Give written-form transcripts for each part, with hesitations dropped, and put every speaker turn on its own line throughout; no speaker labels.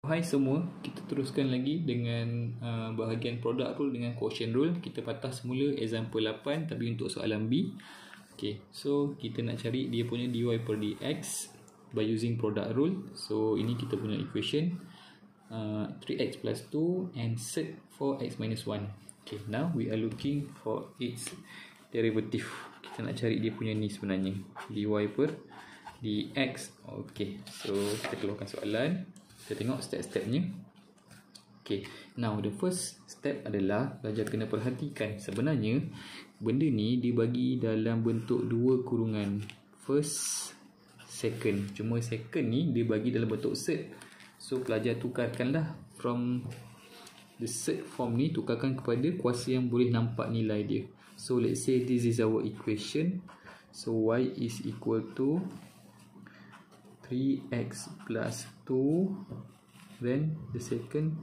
Hai semua, kita teruskan lagi dengan bahagian product rule dengan quotient rule. Kita patah semula example 8 tapi untuk soalan B. Okay, so kita nak cari dia punya dy per dx by using product rule. So ini kita punya equation 3x plus 2 and set for x minus 1. Okay, now we are looking for its derivative. Kita nak cari dia punya ni sebenarnya, dy per dx. Okay, so kita keluarkan soalan. Kita tengok step-stepnya. Okay, now the first step adalah pelajar kena perhatikan sebenarnya benda ni dibagi dalam bentuk dua kurungan, first, second. Cuma second ni dia bagi dalam bentuk set. So pelajar tukarkanlah from the set form ni, tukarkan kepada kuasa yang boleh nampak nilai dia. So let's say this is our equation. So y is equal to 3x plus 2, then the second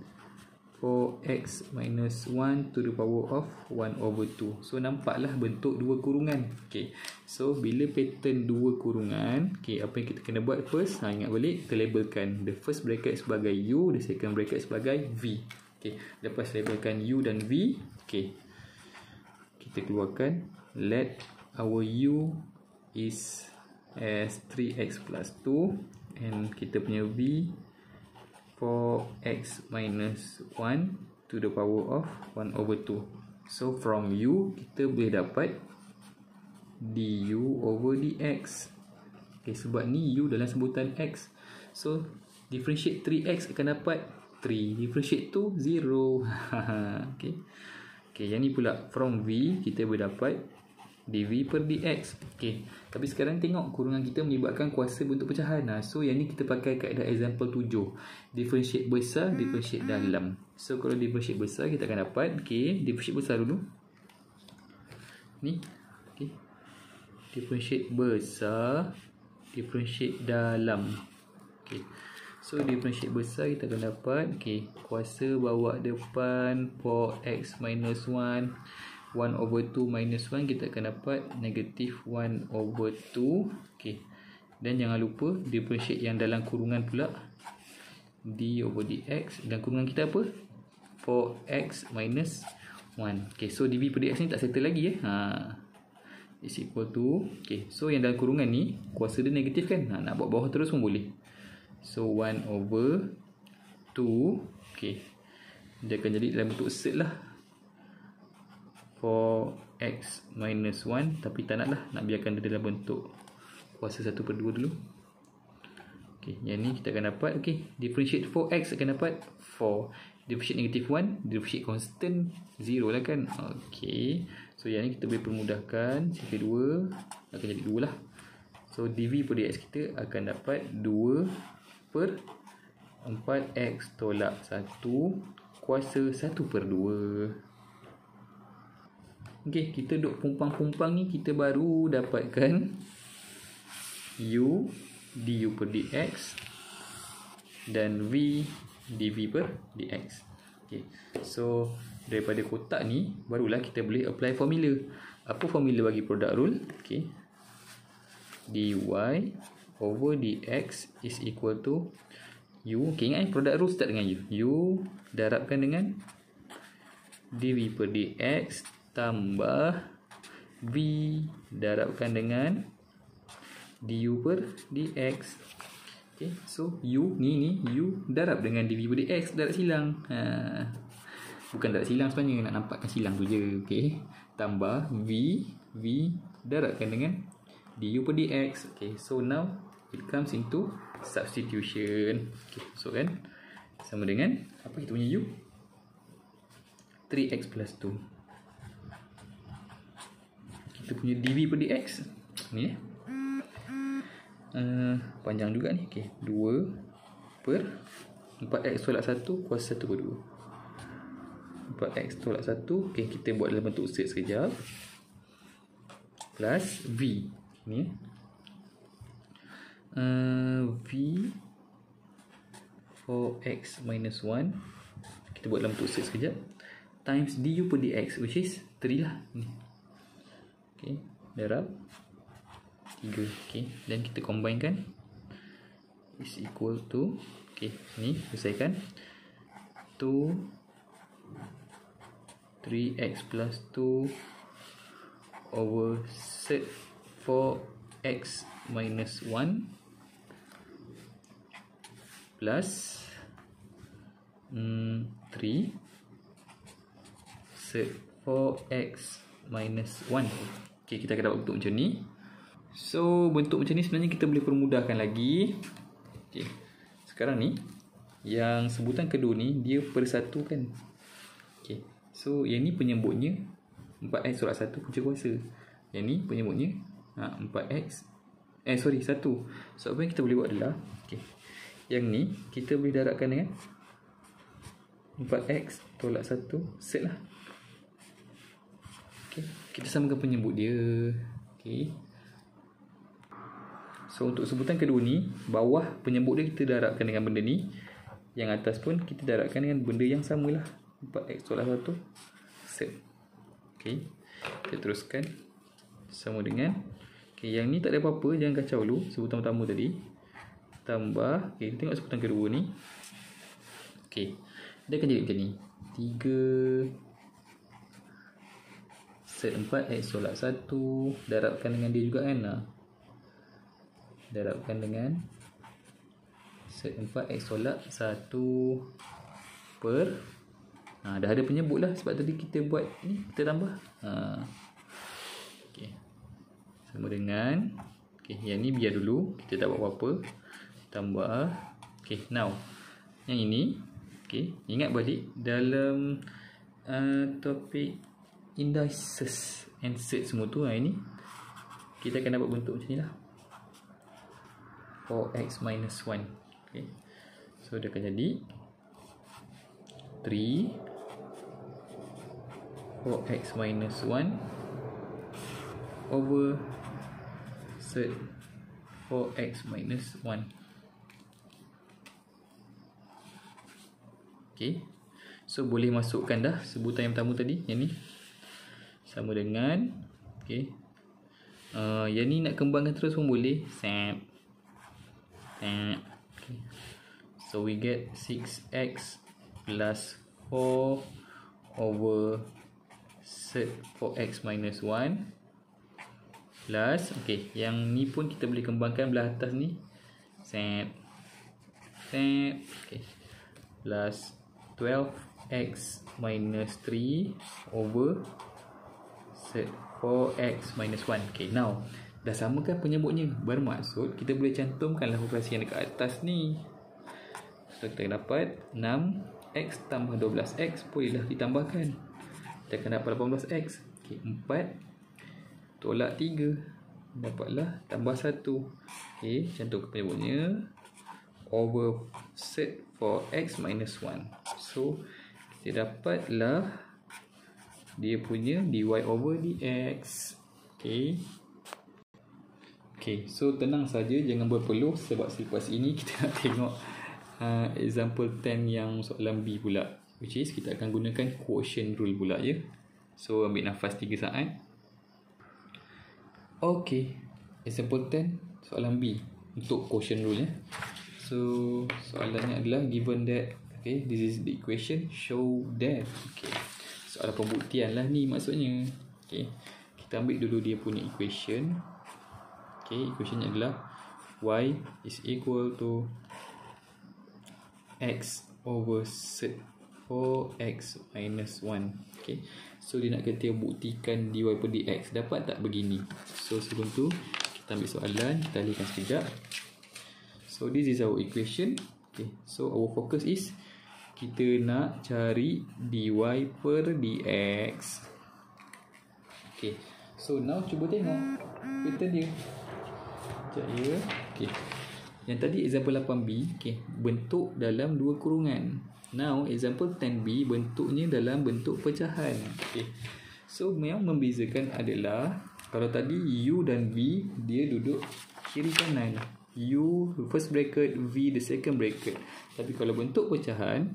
4x minus 1 to the power of 1 over 2. So nampaklah bentuk dua kurungan. Okay, so bila pattern dua kurungan, okay, apa yang kita kena buat first, ingat balik, kita labelkan the first bracket sebagai u, the second bracket sebagai v. Okay, lepas labelkan u dan v, okay, kita keluarkan let our u is as 3x plus 2 and kita punya v 4x minus 1 to the power of 1 over 2. So from u kita boleh dapat du over dx. Okay, sebab ni u dalam sebutan x, so differentiate 3x akan dapat 3, differentiate 2 0. Okay. Okay, yang ni pula from v kita boleh dapat dv per dx. Okay, tapi sekarang tengok kurungan kita menyebabkan kuasa bentuk pecahan. So yang ni kita pakai kaedah example 7, differentiate besar, differentiate dalam. So kalau differentiate besar kita akan dapat, okay, differentiate besar dulu ni, okay, differentiate besar, differentiate dalam. Okay, so differentiate besar kita akan dapat, okay, kuasa bawa depan 4x minus 1 over 2 minus 1, kita akan dapat negatif 1 over 2. Okay, dan jangan lupa differentiate yang dalam kurungan pula, d over dx, dan kurungan kita apa? 4x minus 1. Okay, so dv per dx ni tak settle lagi is equal to, okay, so yang dalam kurungan ni kuasa dia negatif kan, nak buat bawah terus pun boleh. So 1 over 2, okay, dia akan jadi dalam bentuk set lah, 4x minus 1, tapi tak nak lah, nak biarkan dia dalam bentuk kuasa 1/2 dulu. Okay, yang ni kita akan dapat, okay, differentiate 4x akan dapat 4, differentiate negative 1, differentiate constant 0 lah kan. Okay, so yang ni kita boleh permudahkan, sifar 2 akan jadi 2 lah. So dv per dx kita akan dapat 2 per 4x tolak 1 kuasa 1/2. Okay, kita duk pumpang-pumpang ni, kita baru dapatkan u du per dx dan v dv per dx. Okay, so daripada kotak ni barulah kita boleh apply formula. Apa formula bagi product rule? Okay, dy over dx is equal to u. Okay, ingat product rule start dengan u darabkan dengan dv per dx tambah v darabkan dengan du per dx. Okay, so u ni u darab dengan dv per dx, darab silang. Bukan darab silang sebenarnya, nak nampakkan silang tu je. Okay, tambah v darabkan dengan du per dx. Okay, so now it comes into substitution. Okay, so kan sama dengan apa kita punya u, 3x plus 2. Kita punya dv per dx ni panjang juga ni. Okay, 2 per 4x tolak 1 kuasa 1/2. 4x tolak 1, okay, kita buat dalam bentuk set sekejap, plus v ni v 4x minus 1, kita buat dalam bentuk set sekejap, times du per dx, which is 3 lah ni. Okay, darab 3. Okay, dan kita combine kan, is equal to, Okey, ni selesaikan. 2 3x plus 2 over set 4x minus 1 plus 3 set 4x minus 1. Okay, kita akan dapat bentuk macam ni. So bentuk macam ni sebenarnya kita boleh permudahkan lagi. Okay, sekarang ni yang sebutan kedua ni dia persatukan. Okay, so yang ni penyebutnya 4x solat 1 punca kuasa. Yang ni penyebutnya 4x 1. So apa yang kita boleh buat adalah, okay, yang ni kita boleh darabkan dengan 4x tolak 1 set lah. Okay, kita samakan penyebut dia. Okay, so untuk sebutan kedua ni, bawah penyebut dia kita darabkan dengan benda ni. Yang atas pun kita darabkan dengan benda yang samalah, 4x tolak 1 set. Okay, kita teruskan sama dengan, okay, yang ni tak ada apa-apa, jangan kacau dulu. Sebutan pertama tadi tambah, okay, kita tengok sebutan kedua ni. Okay, dia akan jadi macam ni, 3 set 4x tolak 1 darabkan dengan dia juga kan. Darabkan dengan set 4x tolak 1 per, dah ada penyebut lah sebab tadi kita buat ni, kita tambah. Okay, sama dengan, okay, yang ni biar dulu, kita tak buat apa-apa, tambah. Okay, now yang ini, okay, ingat balik dalam topik indices and set semua tu, ini kita akan dapat bentuk macam ni lah, 4x minus 1. Okay, so dia akan jadi 3 4x minus 1 over set 4x minus 1. Okay, so boleh masukkan dah sebutan yang pertama tadi, yang ni sama dengan, okay, yang ni nak kembangkan terus pun boleh. Okay, so we get 6x plus 4 over set 4x minus 1 plus, okay, yang ni pun kita boleh kembangkan belah atas ni, okay, plus 12x minus 3 over set 4x minus 1. Okay, now dah samakan penyebutnya, bermaksud kita boleh cantumkanlah operasi yang dekat atas ni. So kita dapat 6x tambah 12x bolehlah ditambahkan, kita akan dapat 18x. Okay, 4 tolak 3 dapatlah tambah 1. Okay, cantumkan penyebutnya over set 4x minus 1. So kita dapatlah dia punya dy over dx. Okay, okay, so tenang saja, jangan berpeluh sebab selepas ini kita nak tengok example 10 yang soalan B pula, which is kita akan gunakan quotient rule pula, ya. So ambil nafas 3 saat. Okay, example 10 soalan B untuk quotient rule, ya. So soalannya adalah given that, okay, this is the equation, show that. Okay, soalan pembuktian lah ni maksudnya. Okay, kita ambil dulu dia punya equation. Okay, equationnya adalah y is equal to x over set 4x minus 1. Okay, so dia nak kata buktikan dy per dx, dapat tak begini? So sebelum tu kita ambil soalan, kita alihkan sekejap. So this is our equation. Okay, so our focus is kita nak cari dy per dx. Okay, so now cuba tengok pattern dia. Sekejap ya. Okay, yang tadi example 8b, okay, bentuk dalam dua kurungan. Now example 10b bentuknya dalam bentuk pecahan. Okay, so yang membezakan adalah kalau tadi u dan v dia duduk kiri kanan, u first bracket, v the second bracket. Tapi kalau bentuk pecahan,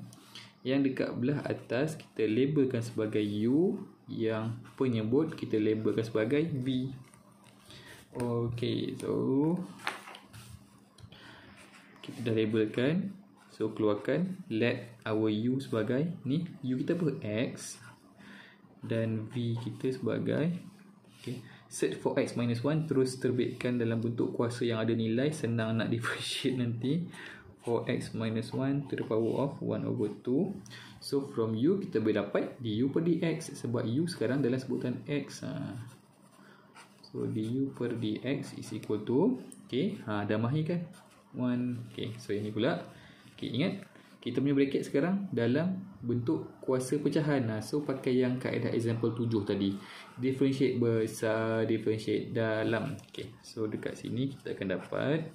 yang dekat belah atas kita labelkan sebagai u, yang penyebut kita labelkan sebagai v. Okay, so kita dah labelkan. So keluarkan, let our u sebagai ni, u kita apa? X, dan v kita sebagai, okay, set for x minus 1, terus terbitkan dalam bentuk kuasa yang ada nilai, senang nak differentiate nanti. For x minus 1 to the power of 1 over 2. So from u kita boleh dapat du per dx, sebab u sekarang dalam sebutan x. So du per dx is equal to, okay, dah mahir kan 1. Okay, so yang ni pula, okay, ingat kita punya bracket sekarang dalam bentuk kuasa pecahan. So pakai yang kaedah example 7 tadi, differentiate besar, differentiate dalam. Okay, so dekat sini kita akan dapat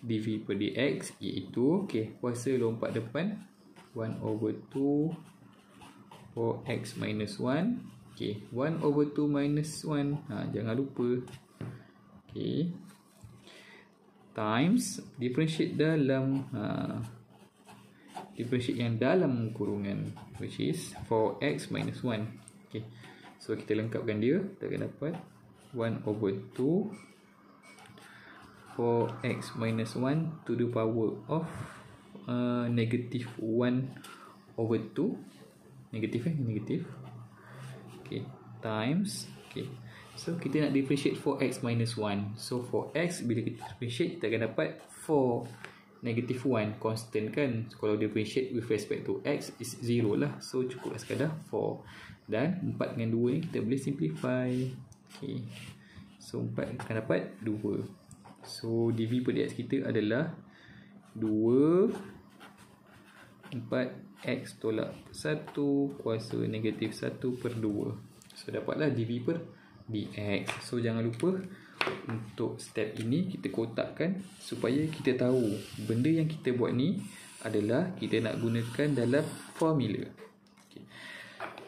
dv per dx iaitu, okay, kuasa lompat depan 1 over 2 for x minus 1. Okay, 1 over 2 minus 1, jangan lupa, okay, times differentiate dalam, differentiate yang dalam kurungan, which is for x minus 1. Okay, so kita lengkapkan dia, kita akan dapat 1 over 2 for x minus 1 to the power of negative 1 over 2, negatif negatif, okay, times, okay, so kita nak differentiate for x minus 1. So for x, bila kita differentiate, kita akan dapat for negative 1, constant kan. So, kalau differentiate with respect to x is 0 lah, so cukuplah sekadar 4, dan 4 dengan 2 ni kita boleh simplify. Okay, so 4 akan dapat 2. So dv per dx kita adalah 2 4x tolak 1 kuasa negatif 1 per 2. So dapatlah dv per dx. So jangan lupa untuk step ini kita kotakkan supaya kita tahu benda yang kita buat ni adalah kita nak gunakan dalam formula. Okay,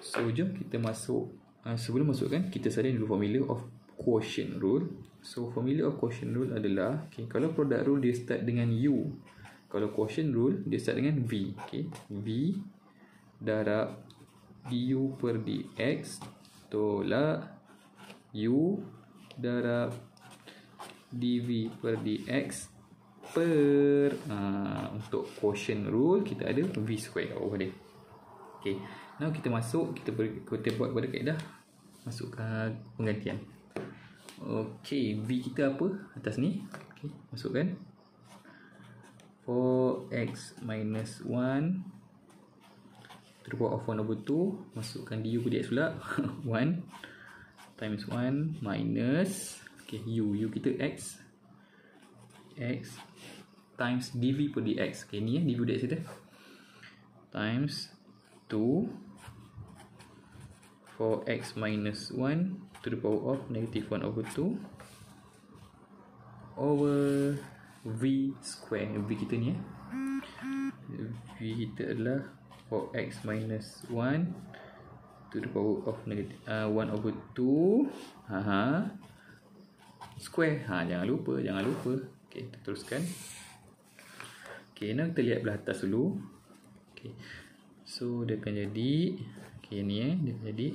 so jom kita masuk. Sebelum masukkan, kita salin dulu formula of quotient rule. So formula of quotient rule adalah, okay, kalau product rule dia start dengan u, kalau quotient rule dia start dengan v. Okay, v darab du per dx tolak u darab dv per dx per, untuk quotient rule kita ada v square kat bawah dia. Okay, now kita masuk, kita buat pada kaedah masukkan penggantian. Okay, v kita apa atas ni? Okay, masukkan for x minus 1 to the power of 1 over 2, masukkan du per dx pula 1 times 1 minus, okay, u kita x times dv per dx. Okay, ni dv per dx kita times 2 for x minus 1 to the power of negative 1 over 2 over v square. V kita ni v kita adalah for x minus 1 to the power of negative 1 over 2 square. Jangan lupa. Okay, kita teruskan. Okay, now kita lihat belah atas dulu. Okay, so dia akan jadi, okay, ni dia akan jadi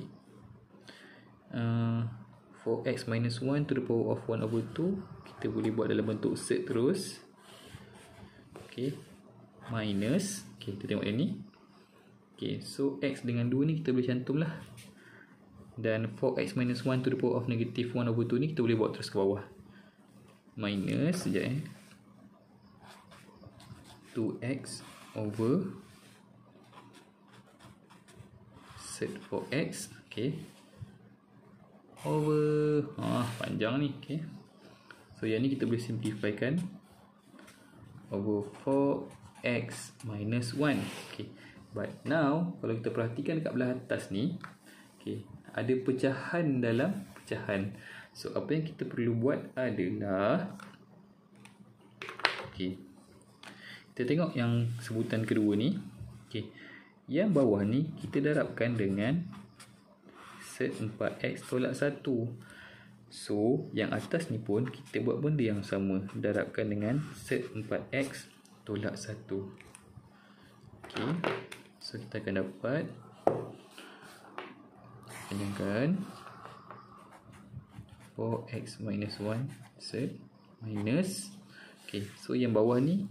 for x minus 1 to the power of 1 over 2, kita boleh buat dalam bentuk set terus. Okay, minus, okay, kita tengok yang ni. Okay, so x dengan 2 ni kita boleh cantum lah, dan for x minus 1 to the power of negative 1 over 2 ni kita boleh buat terus ke bawah. Minus, sekejap 2x over set for x, okay, over, panjang ni, okay. So yang ni kita boleh simplifykan over 4x minus 1. Okay, but now kalau kita perhatikan dekat belah atas ni, okay, ada pecahan dalam pecahan. So apa yang kita perlu buat adalah, okay, kita tengok yang sebutan kedua ni. Okay, yang bawah ni kita darabkan dengan set 4x tolak 1. So yang atas ni pun kita buat benda yang sama, darabkan dengan set 4x tolak 1. Okay, so kita akan dapat, panjangkan 4x minus 1 set minus, okay, so yang bawah ni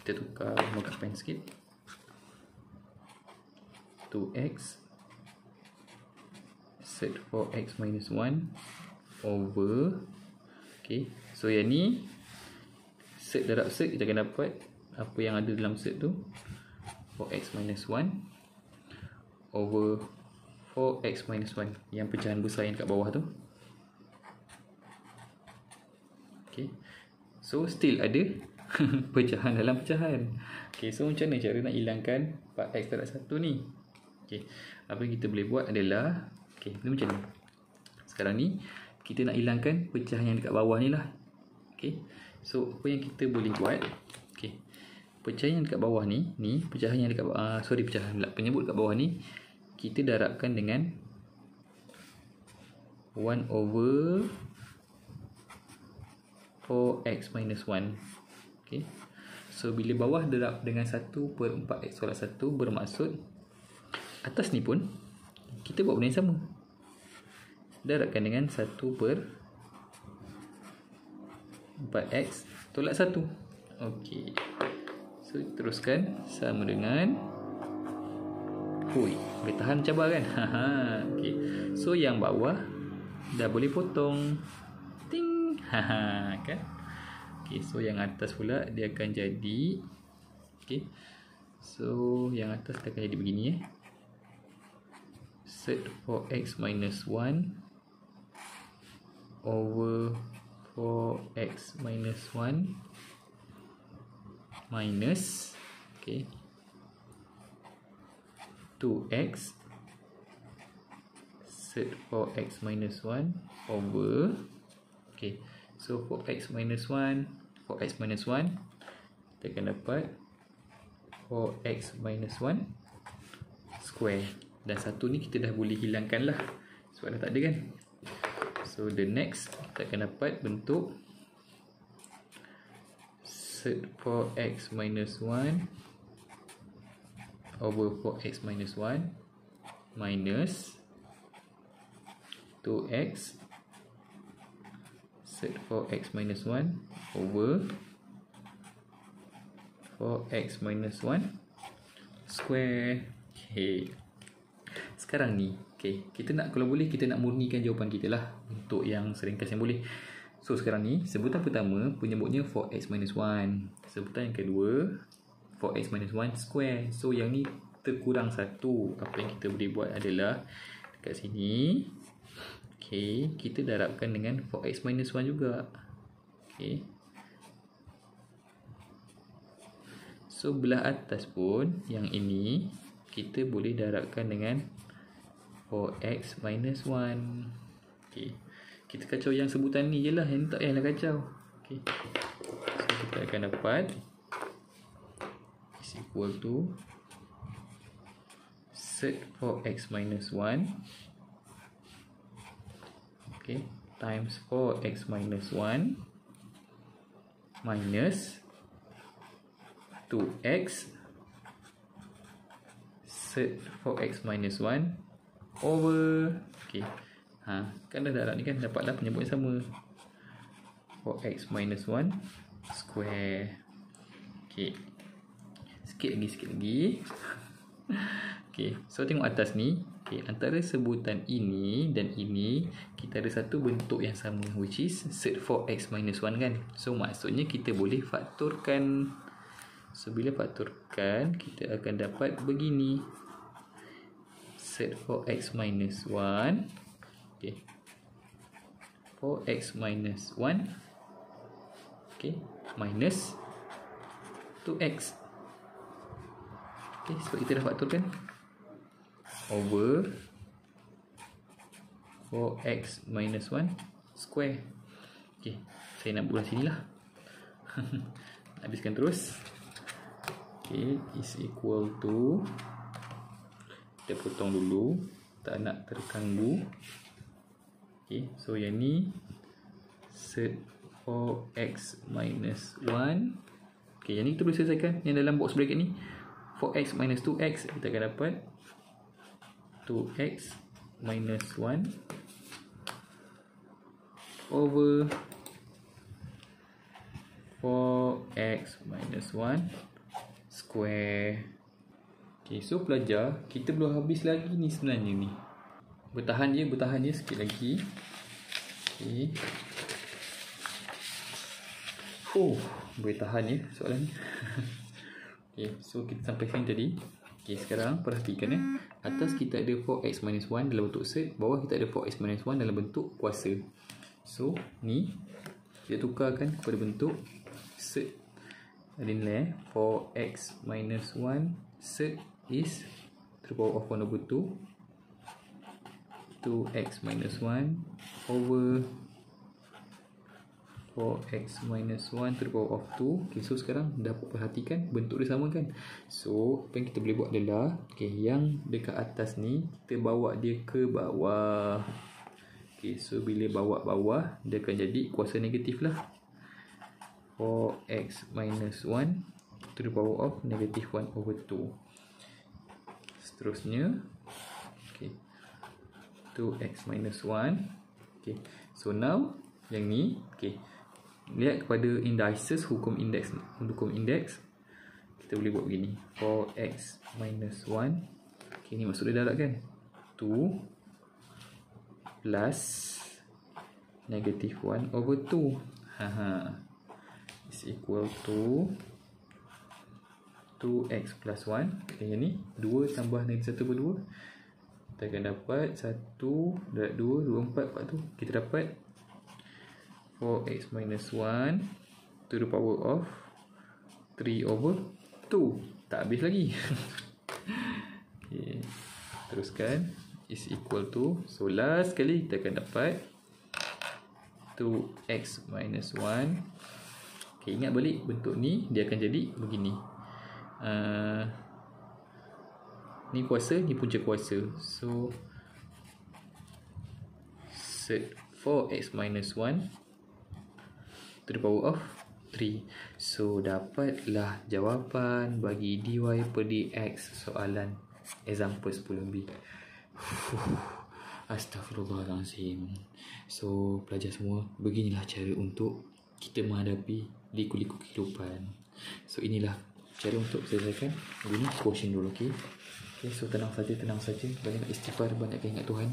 kita tukar marker pen sikit. 2x set for x minus 1 over, okay, so yang ni set darab set, kita akan dapat apa yang ada dalam set tu, 4x minus 1 over 4x minus 1, yang pecahan besar yang kat bawah tu. Okay, so still ada pecahan dalam pecahan. Okay, so macam mana cara nak hilangkan 4x darab 1 ni? Okay, apa yang kita boleh buat adalah, okay, ni macam ni. Sekarang ni kita nak hilangkan pecahan yang dekat bawah ni lah. Okay, so apa yang kita boleh buat, okay, pecahan yang dekat bawah ni, pecahan yang dekat bawah, pecahan pula, penyebut dekat bawah ni kita darabkan dengan 1 over 4x minus 1. Okay, so bila bawah darab dengan 1 per 4x kuadrat 1, bermaksud atas ni pun kita buat benda yang sama, darabkan dengan 1 per 4x tolak 1. ok, so teruskan sama dengan, hui, boleh tahan cabar kan. ok, so yang bawah dah boleh potong, ting, kan. ok, so yang atas pula dia akan jadi, ok, so yang atas dia akan jadi begini set for x minus 1 over 4x minus 1 minus, okay, 2x set for x minus 1 over, okay, so 4x minus 1 kita akan dapat 4x minus 1 square, dan satu ni kita dah boleh hilangkan lah sebab dah tak ada kan. So the next kita akan dapat bentuk set for x minus 1 over 4x minus 1 minus 2x set for x minus 1 over 4x minus 1 square. Okay, sekarang ni, okay, kita nak, kalau boleh kita nak murnikan jawapan kita lah untuk yang seringkas yang boleh. So sekarang ni sebutan pertama penyebutnya 4x minus 1, sebutan yang kedua 4x minus 1 square. So yang ni terkurang satu. Apa yang kita boleh buat adalah dekat sini, okay, kita darabkan dengan 4x minus 1 juga. Okay, so belah atas pun yang ini kita boleh darabkan dengan 4x minus 1. Okay, kita kacau yang sebutan ni je lah, yang tak payahlah kacau. Okay, so kita akan dapat is equal to set 4x minus 1, okay, times 4x minus 1 minus 2x set 4x minus 1 over, okay, kan dah darab ni kan, dapatlah penyebut yang sama, 4x minus 1 square. Okay, sikit lagi. Okay, so tengok atas ni, okay, antara sebutan ini dan ini kita ada satu bentuk yang sama, which is set 4x minus 1 kan. So maksudnya kita boleh faktorkan. So bila faktorkan kita akan dapat begini, set 4x minus 1, okay, 4x minus 1, okay, minus 2x, okay, sebab kita dah faktorkan, over 4x minus 1 square. Okay, saya nak buat sini lah. Habiskan terus. Okay, is equal to, kita potong dulu, tak nak terganggu. Okay, so yang ni set 4x minus 1. Okay, yang ni kita boleh selesaikan. Yang dalam box bracket ni 4x minus 2x, kita akan dapat 2x minus 1 over 4x minus 1 square. Okay, so pelajar, kita belum habis lagi ni sebenarnya ni. Bertahan je sikit lagi. Okay. Boleh tahan ya soalan ni. Okay, so kita sampai sini tadi. Okay, sekarang perhatikan atas kita ada 4x minus 1 dalam bentuk set, bawah kita ada 4x minus 1 dalam bentuk kuasa. So, ni kita tukarkan kepada bentuk set. Ada nilai 4x minus 1 set is to the power of 1 over 2, 2x minus 1 over 4x minus 1 to the power of 2. Okay, so sekarang dapat perhatikan bentuk dia sama kan. So apa yang kita boleh buat adalah, okay, yang dekat atas ni kita bawa dia ke bawah. Okay, so bila bawa bawah dia akan jadi kuasa negatif lah. 4x minus 1 to the power of negative 1 over 2. Seterusnya, okay, 2x minus 1. Okay, so now yang ni, okay, lihat kepada indices, hukum indeks. Kita boleh buat begini, 4x minus 1. Okay, ni maksud dia darat kan, 2 plus negative 1 over 2 is equal to 2x plus 1. Okay, yang ni 2 tambah negatif 1 over 2, kita akan dapat 1 darab 2, 2, 4, 4 tu kita dapat 4x minus 1 to the power of 3 over 2. Tak habis lagi. Okay, teruskan, is equal to, so last kali kita akan dapat 2x minus 1. Okay, ingat balik bentuk ni dia akan jadi begini. Ni kuasa, ni punca kuasa. So set 4x minus 1 to the power of 3. So dapatlah jawapan bagi dy per dx soalan example 10b. Astaghfirullahaladzim. So pelajar semua, beginilah cara untuk kita menghadapi liku-liku kehidupan. So inilah cara untuk selesaikan guna quotient dulu. Okay, so tenang saja, banyak istighfar, banyak ingat Tuhan.